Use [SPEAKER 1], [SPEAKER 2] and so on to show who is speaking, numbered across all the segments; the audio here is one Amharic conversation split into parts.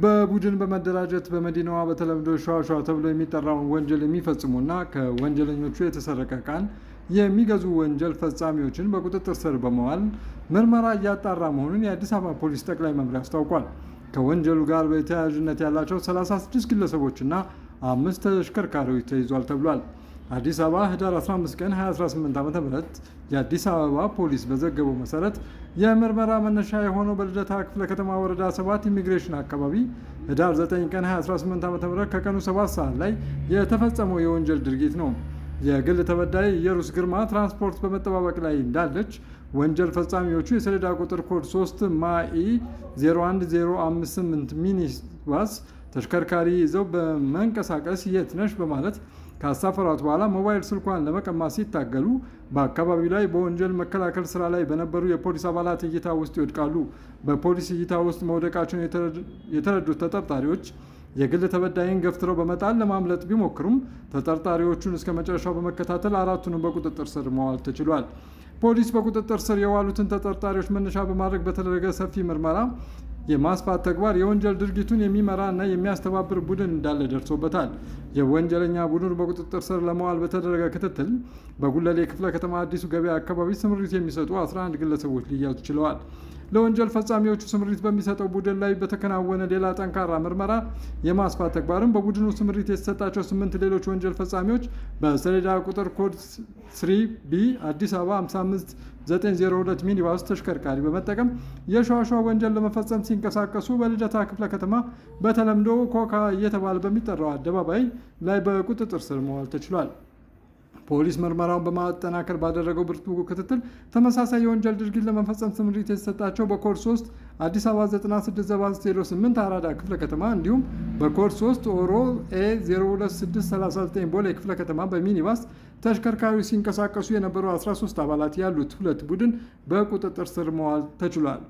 [SPEAKER 1] በቡድን በመደራጀት በመዲናዋ በተለምዶ ሸዋሸዋ ተብሎ የሚጠራውን ወንጀል የሚፈጽሙና ከወንጀለኞቹ የተሰረቀ ዕቃን የሚገዙ ወንጀል ፈጻሚዎችን በቁጥጥር ስር በመዋል ምርመራ እያጣራ መሆኑን የአዲስ አበባ ፖሊስ ጠቅላይ መምሪያ አስታውቋል። ከወንጀሉ ጋር በተያያዥነት ያላቸው 36 ግለሰቦችና 5 ተሽከርካሪዎች ተይዟል ተብሏል። አዲስ አበባ ህዳር 15 ቀን 2018 ዓ.ም የአዲስ አበባ ፖሊስ በዘገበው መሰረት የምርመራ መነሻ የሆነው በልደታ ክፍለ ከተማ ወረዳ 7 ኢሚግሬሽን አካባቢ ህዳር 9 ቀን 2018 ዓ.ም ከቀኑ 7 ሰዓት ላይ የተፈጸመው የወንጀል ድርጊት ነው። የግል ተበዳይ ኢየሩስ ግርማ ትራንስፖርት በመጠባበቅ ላይ እንዳለች ወንጀል ፈጻሚዎቹ የሰሌዳ ቁጥር ኮድ 3 ማኢ 01058 ሚኒባስ ተሽከርካሪ ይዘው በመንቀሳቀስ የት ነሽ በማለት ካሳፈሯት በኋላ ሞባይል ስልኳን ለመቀማት ሲታገሉ በአካባቢው ላይ በወንጀል መከላከል ስራ ላይ በነበሩ የፖሊስ አባላት እይታ ውስጥ ይወድቃሉ። በፖሊስ እይታ ውስጥ መውደቃቸውን የተረዱት ተጠርጣሪዎች የግል ተበዳይን ገፍትረው በመጣል ለማምለጥ ቢሞክሩም ተጠርጣሪዎቹን እስከ መጨረሻው በመከታተል አራቱንም በቁጥጥር ስር መዋል ተችሏል። ፖሊስ በቁጥጥር ስር የዋሉትን ተጠርጣሪዎች መነሻ በማድረግ በተደረገ ሰፊ ምርመራ የማስፋት ተግባር የወንጀል ድርጊቱን የሚመራ እና የሚያስተባብር ቡድን እንዳለ ደርሶበታል። የወንጀለኛ ቡድኑ በቁጥጥር ስር ለመዋል በተደረገ ክትትል በጉለሌ ክፍለ ከተማ አዲሱ ገበያ አካባቢ ስምሪት የሚሰጡ 11 ግለሰቦች ሊያዙ ችለዋል። ለወንጀል ፈጻሚዎቹ ስምሪት በሚሰጠው ቡድን ላይ በተከናወነ ሌላ ጠንካራ ምርመራ የማስፋት ተግባርም በቡድኑ ስምሪት የተሰጣቸው 8 ሌሎች ወንጀል ፈጻሚዎች በሰሌዳ ቁጥር ኮድ 3 ቢ አዲስ አበባ 55902 ሚኒባስ ተሽከርካሪ በመጠቀም የሸዋሸዋ ወንጀል ለመፈጸም ሲንቀሳቀሱ በልደታ ክፍለ ከተማ በተለምዶ ኮካ እየተባለ በሚጠራው አደባባይ ላይ በቁጥጥር ስር መዋል ተችሏል። ፖሊስ ምርመራውን በማጠናከር ባደረገው ብርቱ ክትትል ተመሳሳይ የወንጀል ድርጊት ለመፈጸም ስምሪት የተሰጣቸው በኮድ 3 አዲስ አበባ 9678 አራዳ ክፍለ ከተማ እንዲሁም በኮድ 3 ኦሮ ኤ 02639 ቦሌ ክፍለ ከተማ በሚኒባስ ተሽከርካሪዎች ሲንቀሳቀሱ የነበሩ 13 አባላት ያሉት ሁለት ቡድን በቁጥጥር ስር መዋል ተችሏል።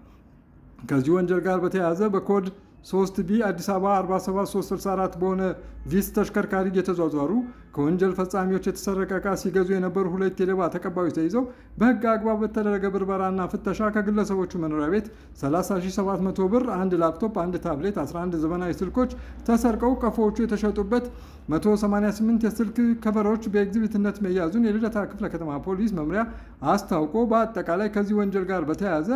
[SPEAKER 1] ከዚህ ወንጀል ጋር በተያያዘ በኮድ 3 ቢ አዲስ አበባ 47364 በሆነ ቪስ ተሽከርካሪ እየተዟዟሩ ከወንጀል ፈጻሚዎች የተሰረቀ ዕቃ ሲገዙ የነበሩ ሁለት የሌባ ተቀባዮች ተይዘው በሕግ አግባብ በተደረገ ብርበራና ፍተሻ ከግለሰቦቹ መኖሪያ ቤት 30700 ብር፣ 1 ላፕቶፕ፣ 1 ታብሌት፣ 11 ዘመናዊ ስልኮች ተሰርቀው ቀፎዎቹ የተሸጡበት 188 የስልክ ከቨሮች በኤግዚቢትነት መያዙን የልደታ ክፍለ ከተማ ፖሊስ መምሪያ አስታውቆ በአጠቃላይ ከዚህ ወንጀል ጋር በተያያዘ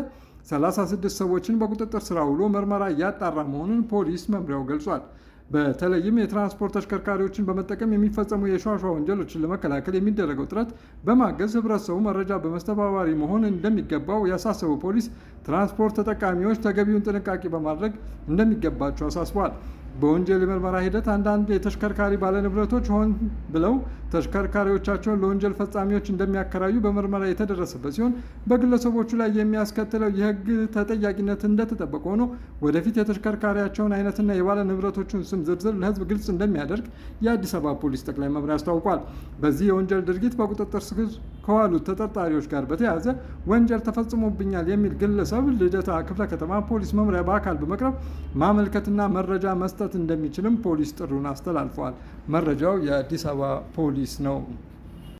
[SPEAKER 1] 36 ሰዎችን በቁጥጥር ስር ውሎ ምርመራ እያጣራ መሆኑን ፖሊስ መምሪያው ገልጿል። በተለይም የትራንስፖርት ተሽከርካሪዎችን በመጠቀም የሚፈጸሙ የሸዋሸዋ ወንጀሎችን ለመከላከል የሚደረገው ጥረት በማገዝ ህብረተሰቡ መረጃ በመስተባባሪ መሆን እንደሚገባው ያሳሰበው ፖሊስ ትራንስፖርት ተጠቃሚዎች ተገቢውን ጥንቃቄ በማድረግ እንደሚገባቸው አሳስቧል። በወንጀል የምርመራ ሂደት አንዳንድ የተሽከርካሪ ባለንብረቶች ሆን ብለው ተሽከርካሪዎቻቸውን ለወንጀል ፈጻሚዎች እንደሚያከራዩ በምርመራ የተደረሰበት ሲሆን በግለሰቦቹ ላይ የሚያስከትለው የህግ ተጠያቂነት እንደተጠበቀ ሆኖ ወደፊት የተሽከርካሪያቸውን አይነትና የባለ ንብረቶቹን ስም ዝርዝር ለህዝብ ግልጽ እንደሚያደርግ የአዲስ አበባ ፖሊስ ጠቅላይ መምሪያ አስታውቋል። በዚህ የወንጀል ድርጊት በቁጥጥር ስር ከዋሉት ተጠርጣሪዎች ጋር በተያያዘ ወንጀል ተፈጽሞብኛል የሚል ግለሰብ ልደታ ክፍለ ከተማ ፖሊስ መምሪያ በአካል በመቅረብ ማመልከትና መረጃ መስጠት እንደሚችልም ፖሊስ ጥሩን አስተላልፈዋል። መረጃው የአዲስ አበባ ፖሊስ ነው።